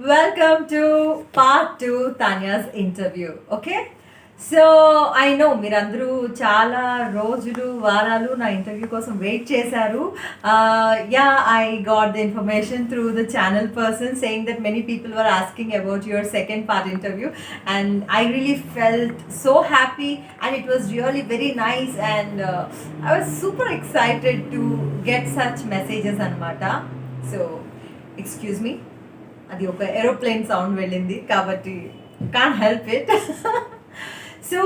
Welcome to part 2 Tanya's interview. Okay? So I know మీరందరూ చాలా రోజులు వారాలు నా ఇంటర్వ్యూ కోసం వెయిట్ చేశారు. Yeah I got the information through the channel person saying that many people were asking about your second part interview and I really felt so happy and it was really very nice and I was super excited to get such messages అనమాట. So excuse me, అది ఒక aeroplane sound వెళ్ళింది కాబట్టి can help it. So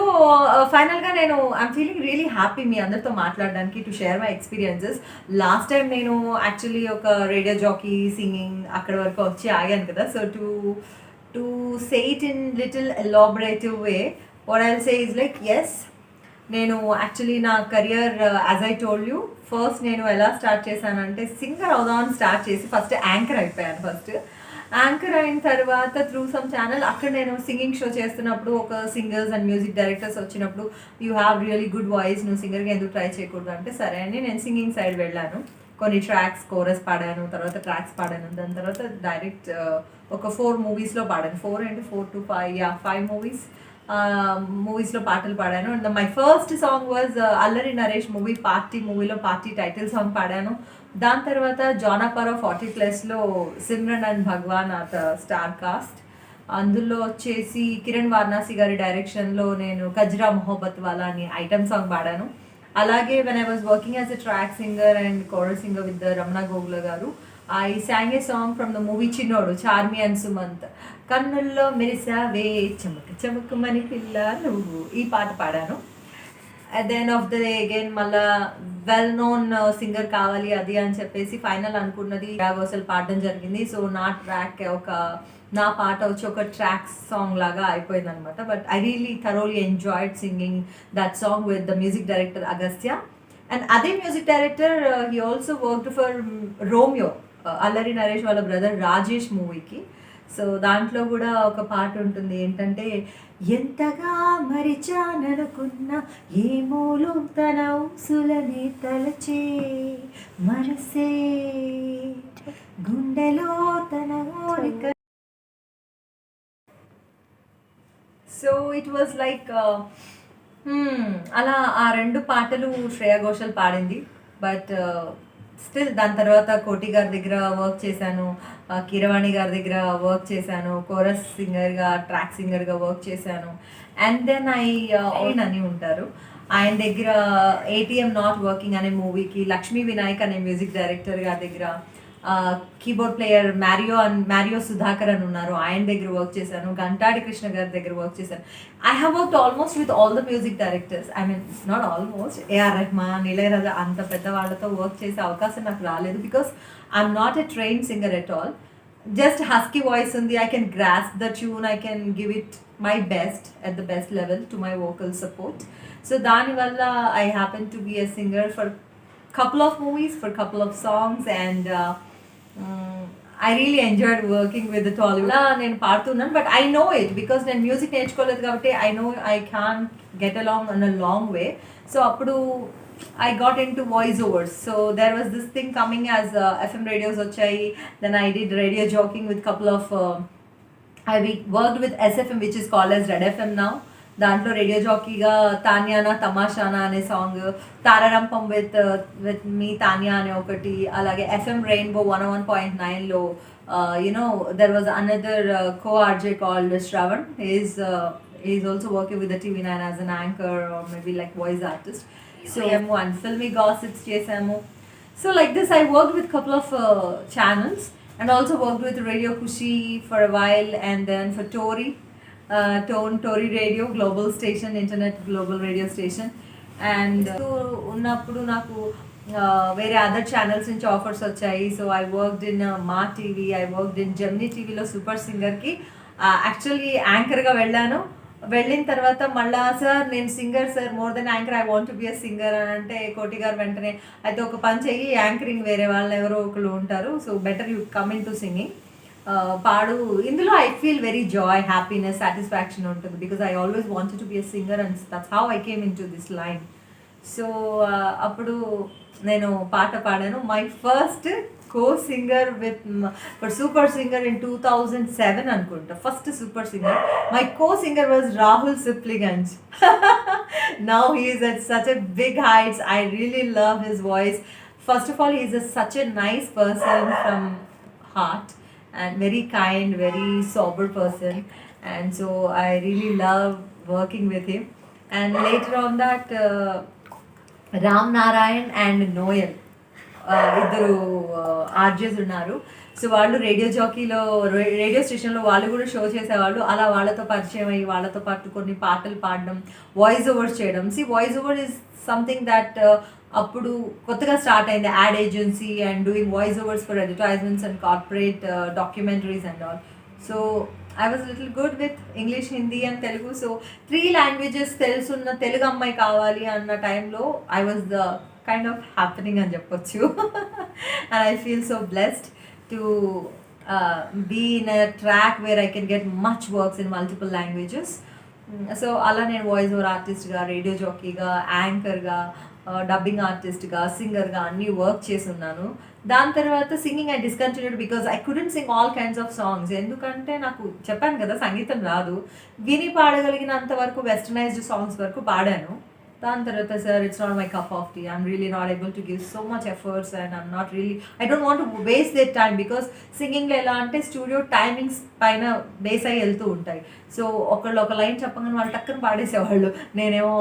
ఫైనల్గా నేను I'm feeling really happy మీ అందరితో మాట్లాడడానికి to share my experiences. Last time నేను యాక్చువల్లీ ఒక రేడియో జాకీ సింగింగ్ అక్కడ వరకు వచ్చి ఆగాను కదా. So to say it in little elaborative way what I'll say is like yes, నేను యాక్చువల్లీ నా career as I told you first నేను ఎలా స్టార్ట్ చేశానంటే సింగర్ అవుదామని స్టార్ట్ చేసి ఫస్ట్ యాంకర్ అయిపోయాను. ఫస్ట్ యాంకర్ అయిన తర్వాత త్రూ సమ్ ఛానల్ అక్కడ నేను సింగింగ్ షో చేస్తున్నప్పుడు ఒక సింగర్స్ అండ్ మ్యూజిక్ డైరెక్టర్స్ వచ్చినప్పుడు you have really good voice, నువ్వు సింగర్గా ఎందుకు ట్రై చేయకూడదు అంటే సరే అని నేను సింగింగ్ సైడ్ వెళ్ళాను. కొన్ని ట్రాక్స్ కోరస్ పాడాను, తర్వాత ట్రాక్స్ పాడాను, దాని తర్వాత డైరెక్ట్ ఒక 4 మూవీస్లో పాడాను. 4 to 5 మూవీస్లో పాటలు పాడాను. And my first song was Allari Naresh movie party మూవీలో పార్టీ టైటిల్ సాంగ్ పాడాను. దాని తర్వాత జానాపరా 40+లో సిమ్రన్ అండ్ భగవాన్ అత స్టార్ కాస్ట్. అందులో వచ్చేసి కిరణ్ వారణాసి గారి డైరెక్షన్లో నేను కజ్రా మొహబ్బత్ వాలా అని ఐటమ్ సాంగ్ పాడాను. అలాగే when I was working as a track singer and choral singer with Ramana Gogula garu, I song a song from the movie Chinnodu, Charmi and Sumanth. కన్నుల్లో మెరిసావే చమక్ చమకుమని పిల్ల నువ్వు, ఈ పాట పాడాను. At the end of the day again మళ్ళా వెల్ నోన్ సింగర్ కావాలి అది అని చెప్పేసి ఫైనల్ అనుకున్నది రాగోసలు పాడడం జరిగింది. సో నా పాట వచ్చి ఒక ట్రాక్ సాంగ్ లాగా అయిపోయింది అనమాట. But I really thoroughly enjoyed singing that song with the music director Agastya. And అదే music director he also worked for Romeo, Allari Naresh వాళ్ళ బ్రదర్ రాజేష్ మూవీకి. సో దాంట్లో కూడా ఒక పాట ఉంటుంది ఏంటంటే, ఎంతగా మరిచాననుకున్న ఏమోలు తన ఊసులని తలచే మనసే గుండెలో తన కోరిక. సో ఇట్ వాజ్ లైక్ అలా ఆ 2 పాటలు శ్రేయా ఘోషల్ పాడింది. బట్ స్టిల్ దాని తర్వాత కోటి గారి దగ్గర వర్క్ చేశాను, కీరవాణి గారి దగ్గర వర్క్ చేశాను, కోరస్ సింగర్గా ట్రాక్ సింగర్గా వర్క్ చేశాను. అండ్ దెన్ అని ఉంటారు ఆయన దగ్గర ఏటీఎం నాట్ వర్కింగ్ అనే మూవీకి లక్ష్మీ వినాయక్ అనే మ్యూజిక్ డైరెక్టర్ గారి దగ్గర కీబోర్డ్ ప్లేయర్ మ్యారియో సుధాకర్ అని ఉన్నారు, ఆయన దగ్గర వర్క్ చేశాను. గంటాడి కృష్ణ గారి దగ్గర వర్క్ చేశాను. I have worked almost with all the music directors. I mean not almost, A R Rahman, Ilaiyaraaja అంత పెద్ద వాళ్ళతో వర్క్ చేసే అవకాశం నాకు రాలేదు. Because I'm not a train singer at all. Just husky voice ఉంది, I can grasp the tune, I can give it my best at the best level to my vocal support. So దానివల్ల I happen to be a singer for couple of movies, for couple of songs, and I really enjoyed working with the Tollywood. నేను పాడుతున్నాను, but I know it because నేను music నేర్చుకోలేదు కాబట్టి I know I can get along on a long way. So అప్పుడు I got in to voice overs. So there was this thing coming as FM radios వచ్చాయి. Then I did radio jockeying with couple of I worked with SFM which is called as red FM now. దాంట్లో radio జాకీగా తాన్యానా తమాషానా అనే song, తారారంపం with me Tanya అనే ఒకటి, అలాగే ఎఫ్ఎం రెయిన్బో 101.9లో you know there was another co RJ called Shravan. Is also working with the TV9 as an anchor or maybe like voice artist. So ఏమో అండ్ ఫిల్మీ గాసిప్స్ చేసాము. So like this I worked with couple of channels and also worked with radio Khushi for a while and then for Tori, Tori radio global station, internet global radio station. And ఉన్నప్పుడు నాకు వేరే other channels నుంచి offers వచ్చాయి. So I worked in మా TV, I worked in Gemini టీవీలో super సింగర్కి actually యాంకర్గా వెళ్ళాను. వెళ్ళిన తర్వాత మళ్ళా సార్ నేను singer sir, more than anchor, I want to be a singer అని అంటే కోటి గారు వెంటనే అయితే ఒక పని చెయ్యి, యాంకరింగ్ వేరే వాళ్ళు ఎవరో ఒకరు ఉంటారు, so better you come in to singing, పాడు. ఇందులో I feel very joy, happiness, satisfaction ఉంటుంది because I always wanted to be a singer and that's how I came in to this line. So అప్పుడు నేను పాట పాడాను. My first co-singer with for Super Singer in 2007 అనుకుంటా first super singer. My co-singer was Rahul Sipliganj. Now he is at such a big heights. I really love his voice. First of all, he is such a nice person from heart and very kind, very sober person, and so I really love working with him. And later on that, Ram Narayan and Noel, ఇద్దరు RJs ఉన్నారు. So వాళ్ళు radio స్టేషన్లో వాళ్ళు కూడా show చేసేవాళ్ళు. అలా వాళ్ళతో పరిచయం అయ్యి వాళ్ళతో పాటు కొన్ని పాటలు పాడడం, వాయిస్ ఓవర్స్ చేయడం. Voice over is something that అప్పుడు కొత్తగా స్టార్ట్ అయింది, ad agency and doing voice overs for advertisements and corporate documentaries and all. So I was little good with English, Hindi and Telugu. So 3 languages తెలుసున్న తెలుగు అమ్మాయి కావాలి అన్న టైంలో I was the kind of happening అని చెప్పొచ్చు. And I feel so blessed to be in a track where I can get much works in multiple languages. So అలా నేను voice over ఆర్టిస్ట్గా, రేడియో జాకీగా, యాంకర్గా, డబ్బింగ్ ఆర్టిస్ట్గా, సింగర్గా అన్నీ వర్క్ చేసి ఉన్నాను. దాని తర్వాత singing I discontinued because I couldn't Singh all kinds of songs. ఎందుకంటే నాకు చెప్పాను కదా సంగీతం రాదు. విని పాడగలిగినంత వరకు వెస్టర్నైజ్డ్ సాంగ్స్ వరకు పాడాను. దాని తర్వాత sir it's not my cup of tea, I'm really not able to give so much efforts and I'm not really, I don't want to waste their time because సింగింగ్లో ఎలా అంటే స్టూడియో టైమింగ్స్ పైన base అయ్యి వెళ్తూ ఉంటాయి. So ఒకళ్ళు ఒక line చెప్పగానే వాళ్ళు టక్కన పాడేసేవాళ్ళు. నేనేమో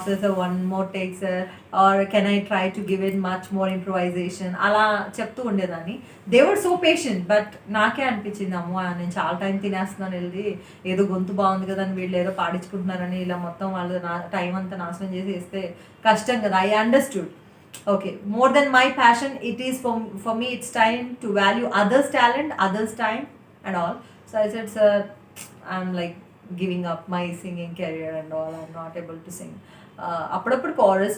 sir 1 more take sir, are can I try to give it much more improvisation అలా చెప్తూ ఉండేదాన్ని. They were so patient. But నాకే అనిపించింది, అమ్మో నేను చాలా టైం తినేస్తున్నాను వెళ్ళి, ఏదో గొంతు బాగుంది కదా అని వీళ్ళు ఏదో పాడించుకుంటున్నారని ఇలా మొత్తం వాళ్ళు టైం అంతా నాశనం చేసి వేస్తే కష్టం కదా. I understood, okay, more than my passion, it is for me it's time to value others talent, others time and all. So I said, sir, I'm like giving up my singing career and all, I'm not able to sing. అప్పుడప్పుడు chorus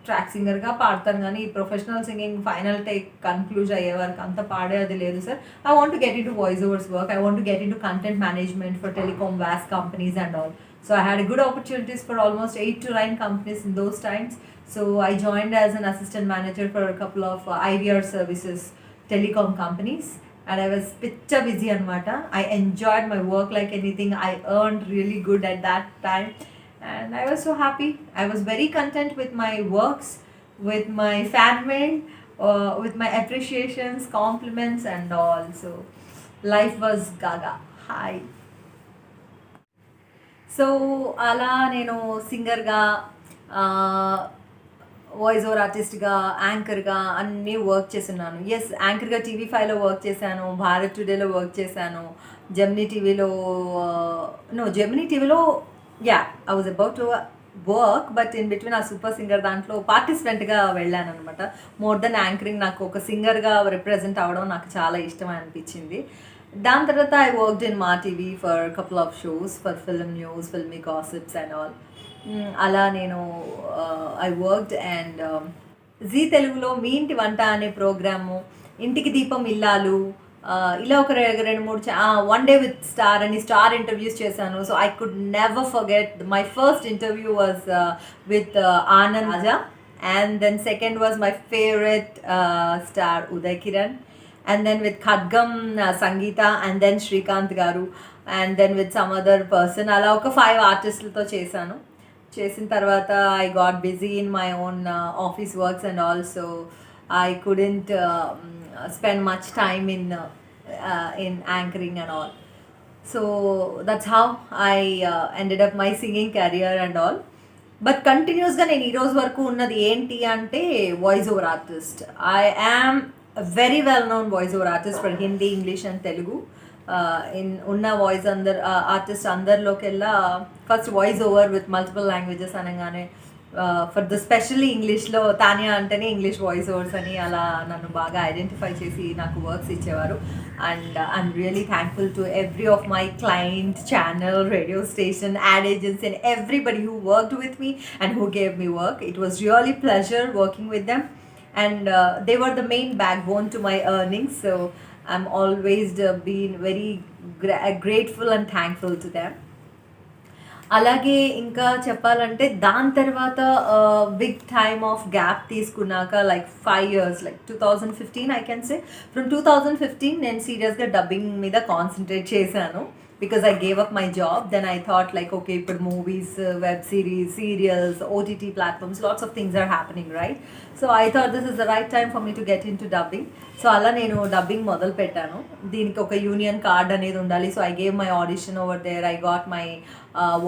track సింగర్గా పాడతాను కానీ ఈ professional singing final take conclude అయ్యే వరకు అంత పాడే అది లేదు sir. I want to get in to voice overs work, I want to get in to content management for telecom was companies and all. So I had good opportunities for almost 8 to 9 companies in those times. So I joined as an assistant manager for a couple of IVR services telecom companies, and I was picha busy anamata. I enjoyed my work like anything. I earned really good at that time, and I was so happy. I was very content with my works, with my fan mail, with my appreciations, compliments and all. So life was gaga. Hi. So అలా నేను సింగర్గా, voice over ఆర్టిస్ట్గా, యాంకర్గా అన్నీ work చేస్తున్నాను. Yes, యాంకర్గా TV5లో work చేశాను, Bharat టుడేలో work చేశాను, Gemini టీవీలో yeah I was about to work, but in between ఆ సూపర్ సింగర్ దాంట్లో పార్టిసిపెంట్గా వెళ్ళాను అనమాట. మోర్ దెన్ యాంకరింగ్ నాకు ఒక సింగర్గా రిప్రజెంట్ అవ్వడం నాకు చాలా ఇష్టం అనిపించింది. దాని తర్వాత ఐ వర్క్డ్ ఇన్ మా TV for couple of shows for film news, filmy gossips and all. అలా నేను ఐ వర్క్డ్ అండ్ జీ తెలుగులో మీ ఇంటి వంట అనే ప్రోగ్రాము, ఇంటికి దీపం ఇల్లాలు, ఇలా ఒక 2-3 వన్ డే విత్ స్టార్ అని స్టార్ ఇంటర్వ్యూస్ చేశాను. So I could never forget my first interview was with Anand Raja, and then second was my favourite star Uday Kiran, and then with Khadgam Sangeeta, and then Srikanth garu, and then with some other person. Ala oka 5 artistlతో చేశాను. చేసిన తర్వాత I got busy in my own office works and also I couldn't spend much time in anchoring and all. So that's how I ended up my singing career and all. But కంటిన్యూస్గా నేను ఈరోజు వరకు ఉన్నది ఏంటి అంటే voice over artist. I am very well known voice over artist for Hindi, English and Telugu. In unna voice artist andarlokella first voice over with multiple languages anagane for the specially English lo Tanya antene English voice overs ani ala nannu baga identify chesi naku works ichevaru, and I'm really thankful to every of my client, channel, radio station, ad agents and everybody who worked with me and who gave me work. It was really pleasure working with them, and they were the main backbone to my earnings. So I'm always been very grateful and thankful to them. అలాగే ఇంకా చెప్పాలంటే దాని తర్వాత big time of gap తీసుకున్నాక like 5 years, like 2015 I can say. From 2015 నేను సీరియస్గా dubbing మీద concentrate చేశాను because I gave up my job. Then I thought like, okay, but movies, web series, serials, OTT platforms, lots of things are happening, right? So I thought this is the right time for me to get into dubbing. So అలా నేను dubbing మొదలు పెట్టాను. దీనికి ఒక union card అనేది ఉండాలి. So I gave my audition over there, I got my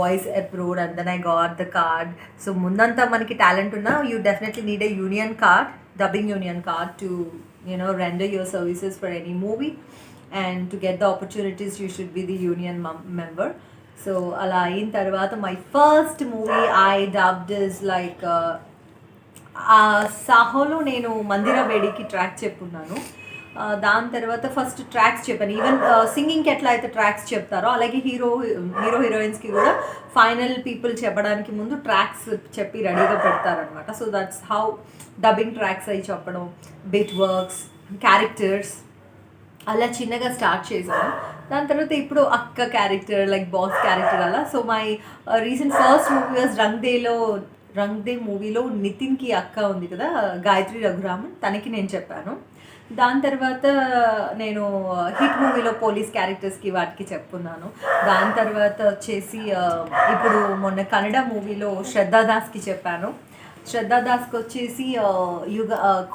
voice approved and then I got the card. So ముందంతా మనకి టాలెంట్ ఉన్నా you definitely need a union card, dubbing union card to render your services for any movie, and to get the opportunities you should be the union member. So ala ayin tarvata my first movie I dubbed is like సాహోలో నేను మందిరా వేడికి track చెప్పున్నాను. దాని తర్వాత first tracks చెప్పాను. Even సింగింగ్కి ఎట్లా అయితే tracks చెప్తారో అలాగే హీరోయిన్స్కి కూడా ఫైనల్ పీపుల్ చెప్పడానికి ముందు ట్రాక్స్ చెప్పి రెడీగా పెడతారనమాట. So that's how dubbing tracks అవి చెప్పడం, బిట్ వర్క్స్, క్యారెక్టర్స్ అలా చిన్నగా స్టార్ట్ చేశాను. దాని తర్వాత ఇప్పుడు అక్క క్యారెక్టర్, లైక్ బాస్ క్యారెక్టర్ అలా. So my recent first movie was Rang De మూవీలో నితిన్కి అక్క ఉంది కదా, గాయత్రి రఘురామన్, తనకి నేను చెప్పాను. దాని తర్వాత నేను హిట్ మూవీలో పోలీస్ క్యారెక్టర్స్కి వాటికి చెప్పుకున్నాను. దాని తర్వాత వచ్చేసి ఇప్పుడు మొన్న కన్నడ మూవీలో శ్రద్ధాదాస్కి చెప్పాను. శ్రద్ధాదాస్కి వచ్చేసి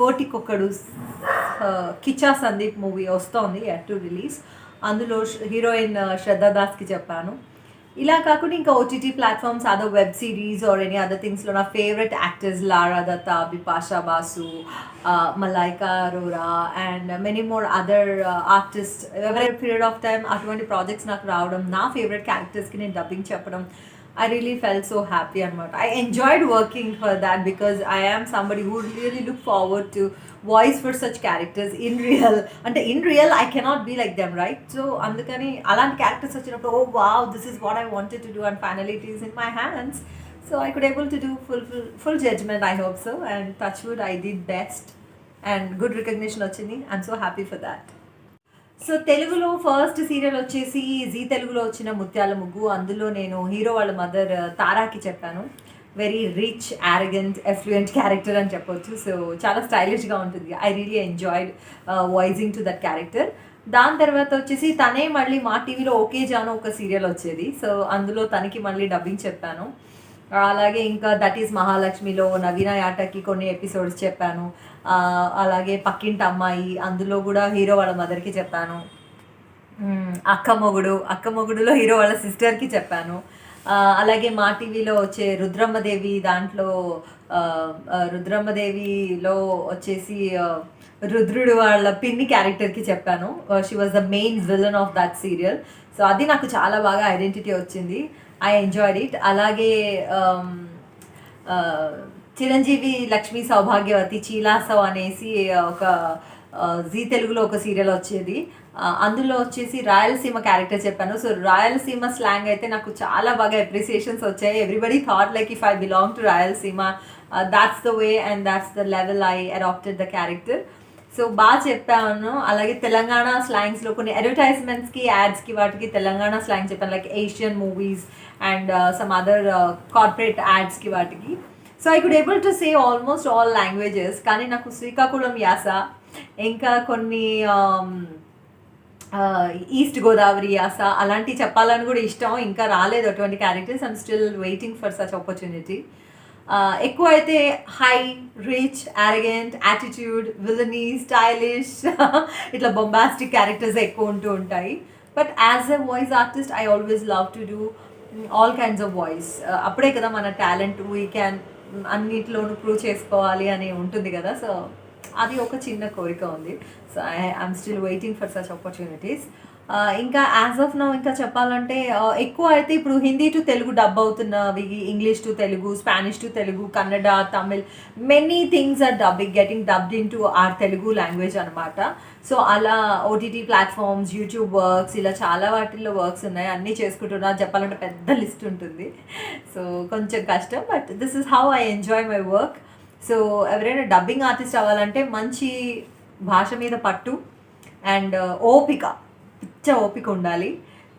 కోటికొక్కడు కిచా సందీప్ మూవీ వస్తోంది, ఎట్ టు రిలీజ్, అందులో హీరోయిన్ శ్రద్ధాదాస్కి చెప్పాను. ఇలా కాకుండా ఇంకా OTT platforms, other web series or any other థింగ్స్లో నా favourite actors Lara Dutta, Bipasha Basu, Malaika Arora and many more other artist. ఎవరి పీరియడ్ ఆఫ్ టైం అటువంటి ప్రాజెక్ట్స్ నాకు రావడం, నా ఫేవరెట్ క్యారెక్టర్స్కి నేను డబ్బింగ్ చెప్పడం, I really felt so happy అనమాట. I enjoyed working for that because I am somebody who really look forward to voice for such characters in real. అంటే in real I cannot be like them, right? So అందుకని అలాంటి characters వచ్చినప్పుడు oh wow, this is what I wanted to do and finally it is in my hands. So I could able to do full judgment, I hope so, and touch wood I did best and good recognition వచ్చింది. I'm so happy for that. So తెలుగులో first serial వచ్చేసి G తెలుగులో వచ్చిన ముత్యాల ముగ్గు. అందులో నేను hero వాళ్ళ మదర్ తారాకి చెప్పాను. Very rich, arrogant, affluent character అని చెప్పొచ్చు. సో చాలా స్టైలిష్గా ఉంటుంది. I really enjoyed voicing to that character. దాని తర్వాత వచ్చేసి తనే మళ్ళీ మా టీవీలో ఓకే జాను ఒక సీరియల్ వచ్చేది. సో అందులో తనకి మళ్ళీ డబ్బింగ్ చెప్పాను. అలాగే ఇంకా దట్ ఈస్ మహాలక్ష్మిలో నవీన యాటకి కొన్ని ఎపిసోడ్స్ చెప్పాను. అలాగే పక్కింటి అమ్మాయి, అందులో కూడా హీరో వాళ్ళ మదర్కి చెప్పాను. అక్క మొగుడులో హీరో వాళ్ళ సిస్టర్కి చెప్పాను. అలాగే మా టీవీలో వచ్చే రుద్రమ్మదేవి, దాంట్లో రుద్రమ్మదేవిలో వచ్చేసి రుద్రుడు వాళ్ళ పిన్ని క్యారెక్టర్కి చెప్పాను. She was the main villain of that serial. So అది నాకు చాలా బాగా ఐడెంటిటీ వచ్చింది. I enjoyed it. అలాగే చిరంజీవి లక్ష్మీ సౌభాగ్యవతి చీలాసవ్ అనేసి ఒక జీ తెలుగులో ఒక సీరియల్ వచ్చేది. అందులో వచ్చేసి రాయలసీమ క్యారెక్టర్ చెప్పాను. సో రాయలసీమ స్లాంగ్ అయితే నాకు చాలా బాగా అప్రిసియేషన్స్ వచ్చాయి. Everybody thought like if I belong to Rayalaseema, that's the way and that's the level I adapted the character. So బాగా చెప్పాను. అలాగే తెలంగాణ స్లాంగ్స్లో కొన్ని అడ్వర్టైజ్మెంట్స్కి, యాడ్స్కి, వాటికి తెలంగాణ స్లాంగ్ చెప్పాను, like Asian movies and some other corporate యాడ్స్కి వాటికి. So I could able to say almost all languages. కానీ నాకు శ్రీకాకుళం యాస, ఇంకా కొన్ని ఈస్ట్ గోదావరి యాస అలాంటివి చెప్పాలని కూడా ఇష్టం. ఇంకా రాలేదు అటువంటి characters. I'm still waiting for such opportunity. ఎక్కువ అయితే high, rich, arrogant, attitude, villainy, stylish ఇట్లా బొంబాస్టిక్ క్యారెక్టర్స్ ఎక్కువ ఉంటూ ఉంటాయి. But as a voice artist I always love to do all kinds of voice. అప్పుడే కదా మన టాలెంట్ వీ క్యాన్ అన్నిట్లోనూ ప్రూవ్ చేసుకోవాలి అని ఉంటుంది కదా. సో అది ఒక చిన్న కోరిక ఉంది. So I'm still waiting for such opportunities. ఇంకా యాజ్ ఆఫ్ నౌ ఇంకా చెప్పాలంటే ఎక్కువ అయితే ఇప్పుడు హిందీ టు తెలుగు డబ్ అవుతున్నవి, English to Telugu, Spanish to Telugu, Kannada, Tamil, many things are getting dubbed in to or Telugu language అనమాట. సో అలా ఓటీటీ ప్లాట్ఫామ్స్, యూట్యూబ్ వర్క్స్, ఇలా చాలా వాటిల్లో వర్క్స్ ఉన్నాయి. అన్నీ చేసుకుంటున్నా చెప్పాలంటే పెద్ద లిస్ట్ ఉంటుంది. సో కొంచెం కష్టం, but this is how I enjoy my work. So ఎవరైనా డబ్బింగ్ ఆర్టిస్ట్ అవ్వాలంటే మంచి భాష మీద పట్టు అండ్ ఓపిక ఉండాలి.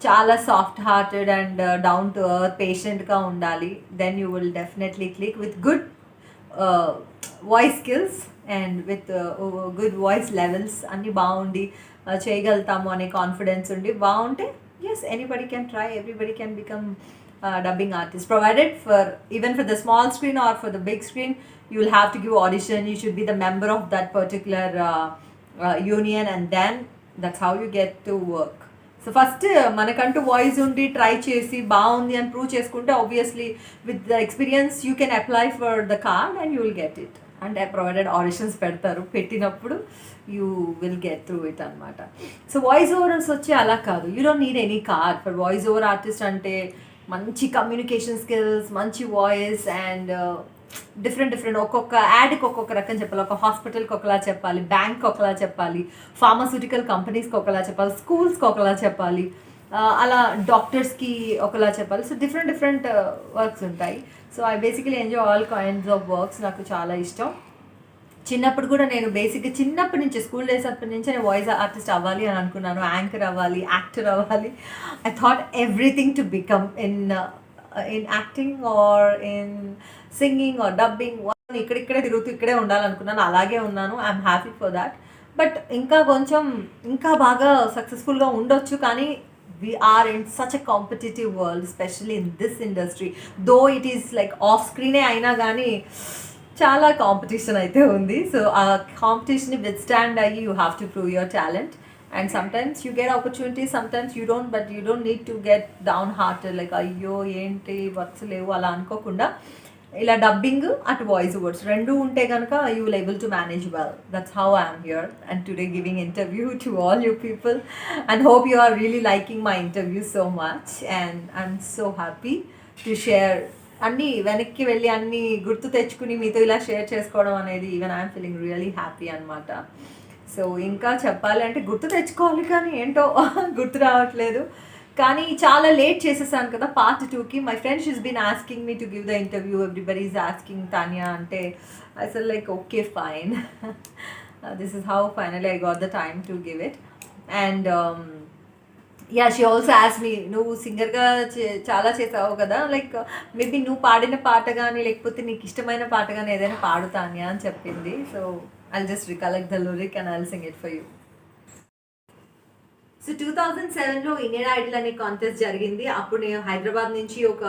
చాలా soft hearted and down to earth పేషెంట్గా ఉండాలి. Then you will definitely click with good voice skills and with good voice levels అన్నీ బాగుండి చేయగలుగుతాము అనే కాన్ఫిడెన్స్ ఉండి బాగుంటే yes, anybody can try, everybody can become dubbing artist, provided for even for the small screen or for the big screen you will have to give audition. You should be the member of that particular union, and then that's how you get to work. So first మనకంటూ voice ఉండి try చేసి బాగుంది అని prove చేసుకుంటే obviously with the experience you can apply for the card and you will get it. And provided auditions పెడతారు, పెట్టినప్పుడు you will get through it అనమాట. So voice overs వచ్చి అలా కాదు, you don't need any card for voice over artist. అంటే మంచి communication skills, మంచి voice and different ఒక్కొక్క యాడ్కి ఒక్కొక్క రకం చెప్పాలి. ఒక హాస్పిటల్కి ఒకలా చెప్పాలి, బ్యాంక్కి ఒకలా చెప్పాలి, ఫార్మాస్యూటికల్ కంపెనీస్కి ఒకలా చెప్పాలి, స్కూల్స్కి ఒకలా చెప్పాలి, అలా డాక్టర్స్కి ఒకలా చెప్పాలి. సో డిఫరెంట్ వర్క్స్ ఉంటాయి. So I basically enjoy all kinds of works. నాకు చాలా ఇష్టం. చిన్నప్పుడు కూడా నేను బేసిక్గా చిన్నప్పటి నుంచి స్కూల్ డేస్ అప్పటి నుంచి నేను వాయిస్ ఆర్టిస్ట్ అవ్వాలి అని అనుకున్నాను, యాంకర్ అవ్వాలి, యాక్టర్ అవ్వాలి. I thought everything to become in acting or in singing or dubbing. ఇక్కడిక్కడే తిరుగుతూ ఇక్కడే ఉండాలనుకున్నాను, అలాగే ఉన్నాను. I'm happy for that. But ఇంకా బాగా సక్సెస్ఫుల్గా ఉండొచ్చు. కానీ we are in such a competitive world, especially in this industry, though it is like off screen అయినా కానీ చాలా కాంపిటీషన్ అయితే ఉంది. సో ఆ కాంపిటీషన్ని విత్స్టాండ్ అయ్యి you have to prove your talent. And sometimes you get opportunities, sometimes you don't. But you don't need to get down hearted like అయ్యో ఏంటి works లేవు అలా అనుకోకుండా ఇలా డబ్బింగ్ అటు వాయిస్ ఓవర్స్ రెండు ఉంటే కనుక you will able to manage well. That's how I'm here and today giving interview to all you people and hope you are really liking my interview so much. And I'm so happy to share. అన్నీ వెనక్కి వెళ్ళి అన్నీ గుర్తు తెచ్చుకుని మీతో ఇలా share చేసుకోవడం అనేది even I'm feeling really happy అనమాట. సో ఇంకా చెప్పాలి అంటే గుర్తు తెచ్చుకోవాలి, కానీ ఏంటో గుర్తు రావట్లేదు. కానీ చాలా లేట్ చేసేసాను కదా పార్ట్ 2కి. My friends is been asking me to give the interview, everybody is asking Tanya అంటే I said like okay fine, this is how finally I got the time to give it. And yeah, she also as me, నువ్వు సింగర్గా చాలా చేసావు కదా, like maybe నువ్వు పాడిన పాట కానీ లేకపోతే నీకు ఇష్టమైన పాట కానీ ఏదైనా పాడుతాన్యా అని చెప్పింది. So I'll just recollect the lyric and I'll sing it for you. So 2007లో ఇండియన్ ఐడల్ అనే కాంటెస్ట్ జరిగింది. అప్పుడు నేను హైదరాబాద్ నుంచి ఒక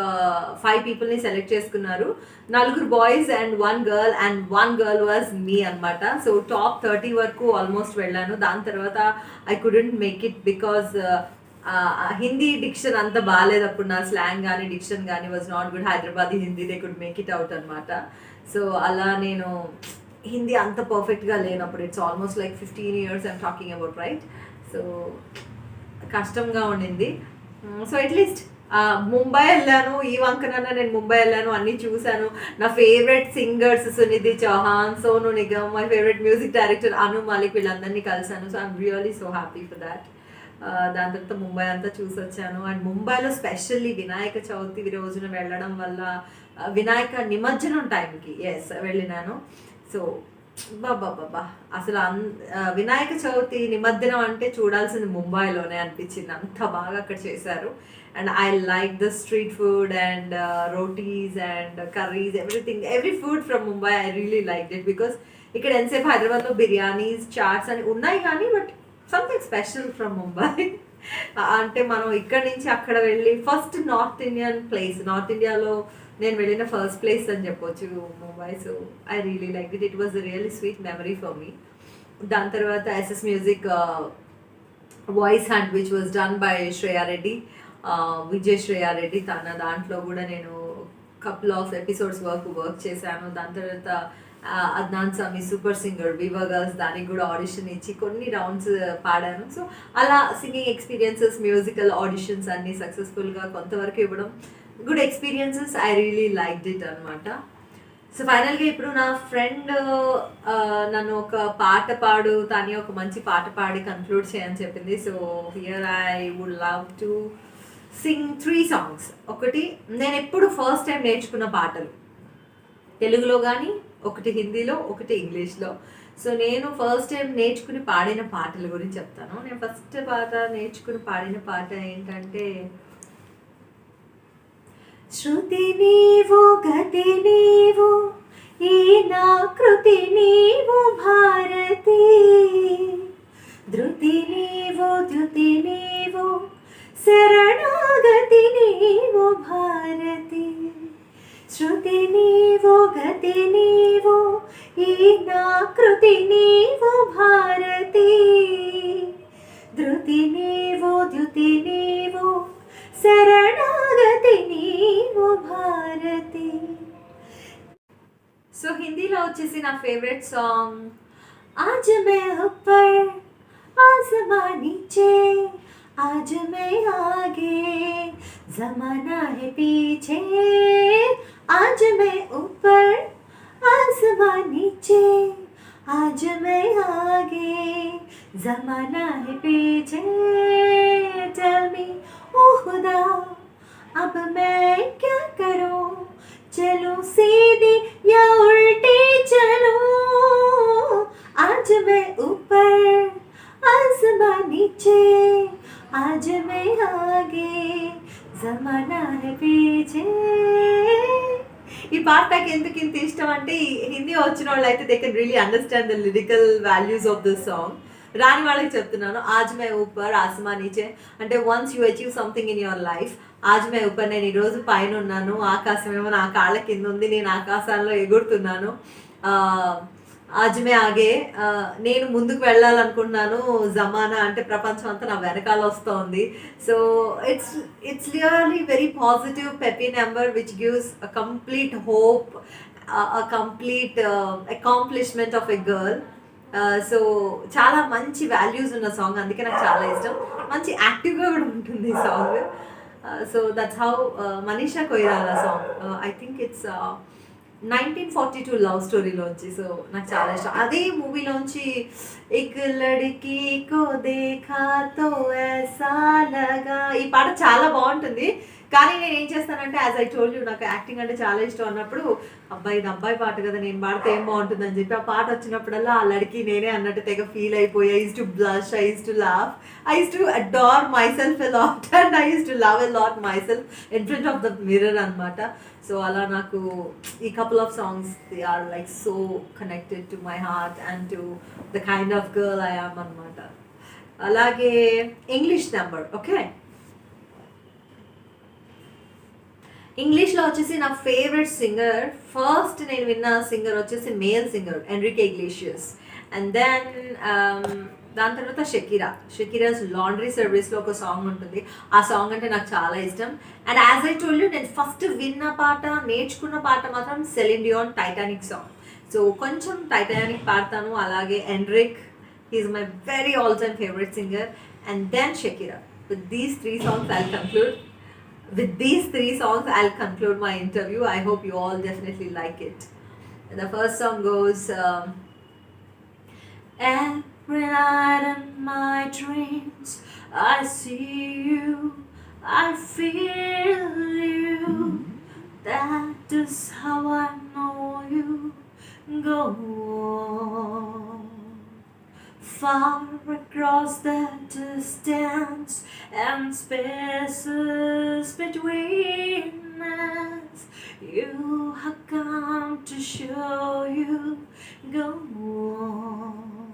5 పీపుల్ని సెలెక్ట్ చేసుకున్నారు. 4 boys and 1 girl, and 1 girl was me అనమాట. సో టాప్ 30 వరకు ఆల్మోస్ట్ వెళ్ళాను. దాని తర్వాత I couldn't make it because Hindi diction అంత బాగాలేదు అప్పుడు. నా స్లాంగ్ కానీ డిక్షన్ కానీ was not good. Hyderabadi Hindi they could make it out అనమాట. సో అలా నేను హిందీ అంత పర్ఫెక్ట్గా లేనప్పుడు, it's almost like 15 years I'm talking about, right? So కష్టంగా ఉండింది. సో అట్లీస్ట్ ముంబై వెళ్ళాను, ఈ వంకనన్నా నేను ముంబై వెళ్ళాను, అన్నీ చూశాను. నా favourite singers Sunidhi Chauhan, Sonu Nigam, my favourite music director Anu Malik, వీళ్ళందరినీ కలిశాను. So I'm really so happy for that. దాని తర్వాత ముంబై అంతా చూసి వచ్చాను. అండ్ ముంబైలో స్పెషల్లీ వినాయక చవితి రోజున వెళ్ళడం వల్ల, వినాయక నిమజ్జనం టైంకి వెళ్ళినాను. సో బాబా అసలు వినాయక చవితి నిమజ్జనం అంటే చూడాల్సింది ముంబైలోనే అనిపించింది, అంత బాగా అక్కడ చేశారు. And I like the street food and rotis and curries, every food from Mumbai I really like it. Because ఇక్కడ ఎంతసేపు హైదరాబాద్లో బిర్యానీస్, చాట్స్ అని ఉన్నాయి కానీ but something special from Mumbai. అంటే మనం ఇక్కడ నుంచి అక్కడ వెళ్ళి first north Indian place, north ఇండియాలో నేను వెళ్ళిన ఫస్ట్ ప్లేస్ అని చెప్పొచ్చు Mumbai. So I really like it. It was a really sweet memory for me. దాని తర్వాత SS music voice hunt which was done by Shreya Reddy, VJ Shreya Reddy. దాంట్లో కూడా నేను కపుల్ ఆఫ్ ఎపిసోడ్స్ వర్క్ చేశాను. దాని తర్వాత అద్నాన్ సామి సూపర్ సింగర్ వివా గర్ల్స్, దానికి కూడా ఆడిషన్ ఇచ్చి కొన్ని రౌండ్స్ పాడాను. సో అలా సింగింగ్ ఎక్స్పీరియన్సెస్, మ్యూజికల్ ఆడిషన్స్ అన్నీ సక్సెస్ఫుల్గా కొంతవరకు ఇవ్వడం, good experiences. I really liked it అనమాట. సో ఫైనల్గా ఇప్పుడు నా ఫ్రెండ్ నన్ను ఒక పాట పాడు, తని ఒక మంచి పాట పాడి కన్క్లూడ్ చేయని చెప్పింది. So here I would love to sing 3 songs. ఒకటి నేను ఎప్పుడు ఫస్ట్ టైం నేర్చుకున్న పాటలు తెలుగులో కానీ, ఒకటి హిందీలో, ఒకటి ఇంగ్లీష్లో. సో నేను ఫస్ట్ టైం నేర్చుకుని పాడిన పాటల గురించి చెప్తాను. నేను ఫస్ట్ పాట నేర్చుకుని పాడిన పాట ఏంటంటే, శృతి నీవు గతి నీవు ఈ నా కృతి నీవు భారతి, ధృతి నీవు ద్యుతి నీవు శరణాగతి నీవు భారతి, శృతి నీవు గతి నీవు ఈ నా కృతి నీవు భారతి, ధృతి నీవు ద్యుతి నీవు శరణాగతి నీవు భారతి. సో హిందీలో వచ్చేసి నా ఫేవరెట్ సాంగ్ आज मैं ऊपर आसमां नीचे, आज मैं आगे जमाना है पीछे, आज मैं ऊपर आसमां नीचे, आज मैं आगे जमाना है पीछे, टेल मी ओ खुदा अब मैं क्या करूं, चलूं सीधी या उल्टी चलूं, आज मैं ऊपर आसमां नीचे, आज मैं आगे जमाना है पीछे. ఈ పాట నాకు ఎందుకు ఇంత ఇష్టం అంటే, హిందీ వచ్చిన వాళ్ళు అయితే they can really understand the lyrical values of this song. రాని వాళ్ళకి చెప్తున్నాను, ఆజ్ మే ఊపర్ ఆసమా నీచే అంటే once you achieve something in your life, ఆజ్ మే ఊపర్ నేను ఈరోజు పైన ఉన్నాను, ఆకాశం ఏమో నా కాళ్ళ కింద ఉంది, నేను ఆకాశంలో ఎగురుతున్నాను, ఆజ్ మే ఆగే నేను ముందుకు వెళ్ళాలనుకుంటున్నాను, జమానా అంటే ప్రపంచం అంతా నా వెనకాల వస్తుంది. So it's really very positive peppy number which gives a complete hope, a complete accomplishment of a girl. So చాలా మంచి వాల్యూస్ ఉన్న సాంగ్, అందుకే నాకు చాలా ఇష్టం. మంచి యాక్టివ్గా కూడా ఉంటుంది ఈ song. So that's how Manisha Koirala song, I think it's 1942 love స్టోరీలోంచి. సో నాకు చాలా ఇష్టం. అదే మూవీలోంచి ఎక్ లడ్కీ కో దేఖా తో ఐసా లగా, ఈ పాట చాలా బాగుంటుంది. కానీ నేను ఏం చేస్తానంటే, యాజ్ ఐ టోల్డ్ యూ, నాకు యాక్టింగ్ అంటే చాలా ఇష్టం అన్నప్పుడు, అబ్బాయి ఇది అబ్బాయి పాట కదా, నేను పాడితే ఏం బాగుంటుందని చెప్పి ఆ పాట వచ్చినప్పుడల్లా ఆ లడికి నేనే అన్నట్టు తెగ ఫీల్ అయిపోయి, I use to blush, I use to laugh, I use to adore myself a lot and I use to love a lot myself in front of the mirror అనమాట. So అలా నాకు ఈ couple of songs they are like so connected to my heart and to the kind of girl I am అనమాట. అలాగే English number, okay, ఇంగ్లీష్లో వచ్చేసి నా favourite singer, first నేను విన్న సింగర్ వచ్చేసి మేల్ సింగర్ ఎన్రికే ఇగ్లేషియస్, అండ్ దెన్ దాని తర్వాత షకీరాస్ లాండ్రీ సర్వీస్లో ఒక సాంగ్ ఉంటుంది, ఆ సాంగ్ అంటే నాకు చాలా ఇష్టం. And as I told you, నేను ఫస్ట్ విన్న పాట, నేర్చుకున్న పాట మాత్రం Celine Dion Titanic song. So కొంచెం టైటానిక్ పాడతాను. అలాగే Enrique, he's my very all time favourite singer, and then Shakira. With these three songs I'll conclude my interview. I hope you all definitely like it. And the first song goes, every night in my dreams I see you, I feel you, that is how I know you go on. Far across the distance and spaces between us, you have come to show you go on.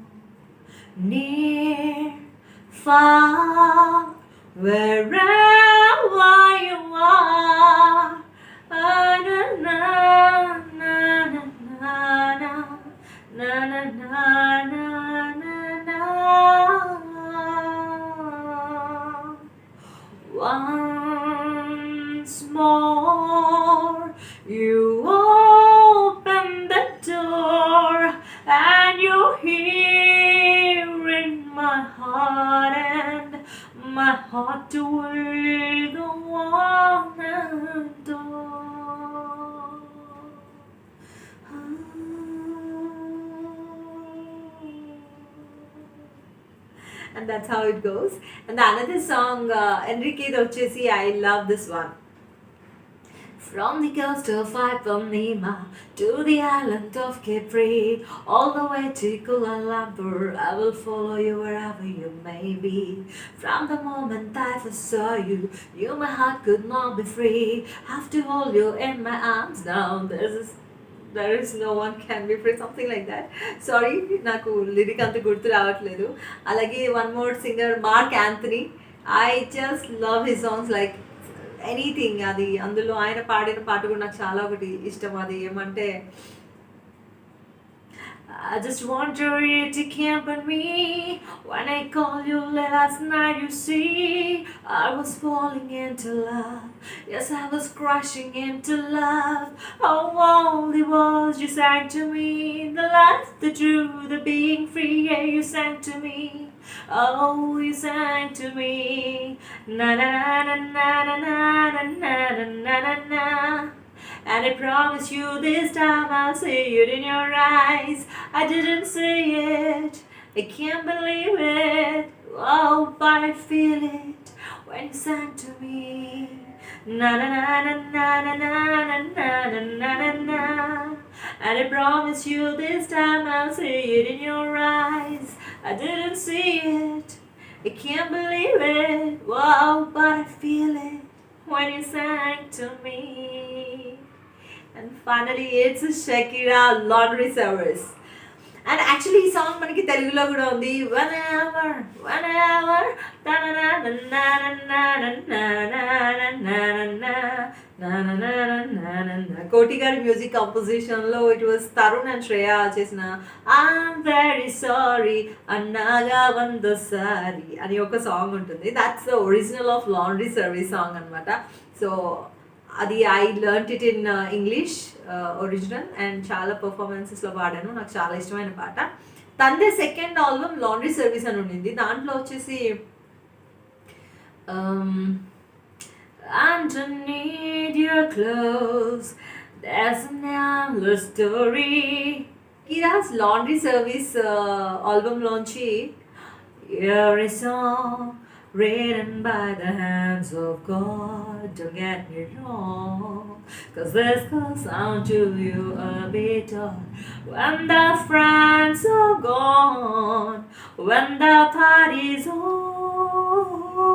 Near, far, wherever you are, na na na na na na na na na na. Once more you open the door and you're here in my heart, and my heart will go on and on. And that's how it goes. And the another song, Enrique Dochesi, I love this one. From the coast of Ipanema to the island of Capri, all the way to Kuala Lumpur, I will follow you wherever you may be. From the moment I first saw you, my heart could not be free. Have to hold you in my arms now. There is no one can be free, something like that. Sorry, నాకు lyric అంత గుర్తు రావట్లేదు. అలాగే one more singer mark Anthony. I just love his songs like anything. అది అందులో ఆయన పాడిన పాట కూడా నాకు చాలా ఒకటి ఇష్టం. అది ఏమంటే I just want you to accompany me when I call you last night. You see, I was falling into love. Yes, I was crashing into love. How only was you sang to me the life, the truth, the being free. Yeah, you sang to me. Oh, you sang to me. Na na na na na na na na na na na. And I promise you this time I'll see it in your eyes. I didn't see it, I can't believe it. Oh, but I feel it when you sang to me. Na na na na na na na na na na na. And I promise you this time I'll see it in your eyes. I didn't see it, I can't believe it. Wow, but I feel it when you sang to me. And finally, it's Shakira Laundry Service. And actually, ఈ song మనకి తెలుగులో కూడా ఉంది. కోటి గారి music కంపోజిషన్లో it was Tarun and Shreya చేసిన I'm very sorry అన్నాగా వందసారి అని ఒక సాంగ్ ఉంటుంది. That's the original of laundry service song అనమాట. సో అది I learn it in English original and చాలా పర్ఫార్మెన్సెస్లో పాడాను. నాకు చాలా ఇష్టమైన పాట. తందే సెకండ్ ఆల్బమ్ లాండ్రీ సర్వీస్ అని ఉండింది. దాంట్లో వచ్చేసి underneath your clothes there's an endless story. Kira's laundry service album లోంచి every song written by the hands of God. Don't get me wrong, 'cause this could sound to you a bit odd. When the friends are gone, when the party's over,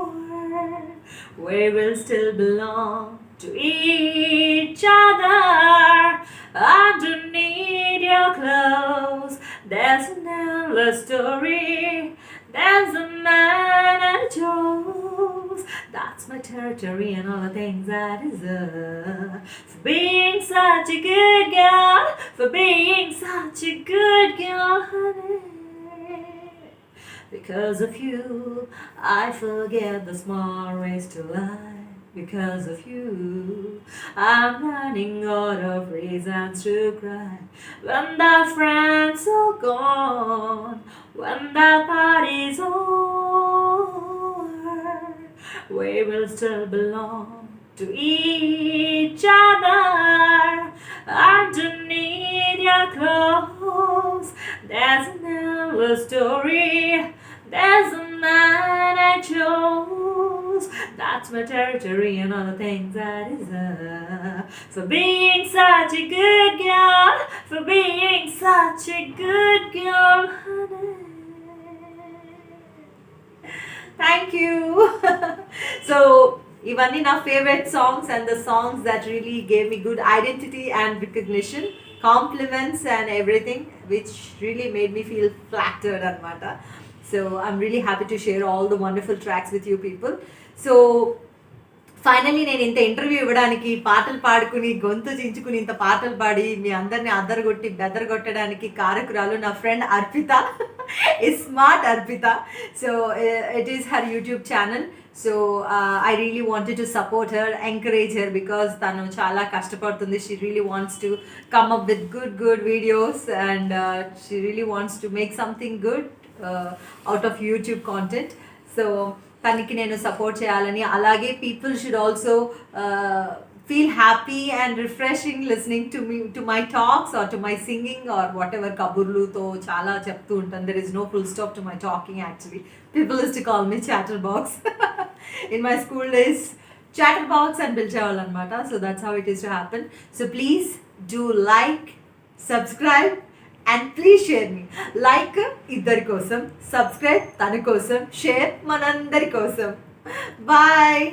we will still belong to each other. Underneath your clothes there's an endless story. There's a man I chose. That's my territory and all the things I deserve. For being such a good girl, for being such a good girl, honey. Because of you, I forget the small ways to lie. Because of you, I'm running out of reasons to cry. When the friends are gone, when the party's over, we will still belong to each other. Underneath your clothes there's an endless story. There's a man I chose. That's my territory and all the things I deserve. For being such a good girl, for being such a good girl, honey. Thank you. So ఇవన్నీ నా favourite songs and the songs that really gave me good identity and recognition, compliments and everything which really made me feel flattered అనమాట. So I'm really happy to share all the wonderful tracks with you people. So finally నేను ఇంత interview ఇవ్వడానికి, పాటలు పాడుకుని, గొంతు చించుకుని, ఇంత పాటలు పాడి మీ అందరినీ అద్దరగొట్టి బెదరగొట్టడానికి కారకురాలు నా friend Arpita, smart Arpita. So it is her YouTube channel. So I really wanted to support her, encourage her, because తను చాలా కష్టపడుతుంది. She really wants to come up with good videos and she really wants to make something good out of YouTube content. So తనకి నేను support చేయాలని, అలాగే people should also feel happy and refreshing listening to me, to my talks or to my singing or whatever. కబుర్లుతో చాలా చెప్తూ ఉంటాను. There is no full stop to my talking actually. People used to call me chatter box. In my school days chatter box అని పిలిచేవాళ్ళు అనమాట. So that's how it used to happen. So please do like, subscribe and please share me. Like ఇద్దరి కోసం, subscribe తన కోసం, share మనందరి కోసం. Bye.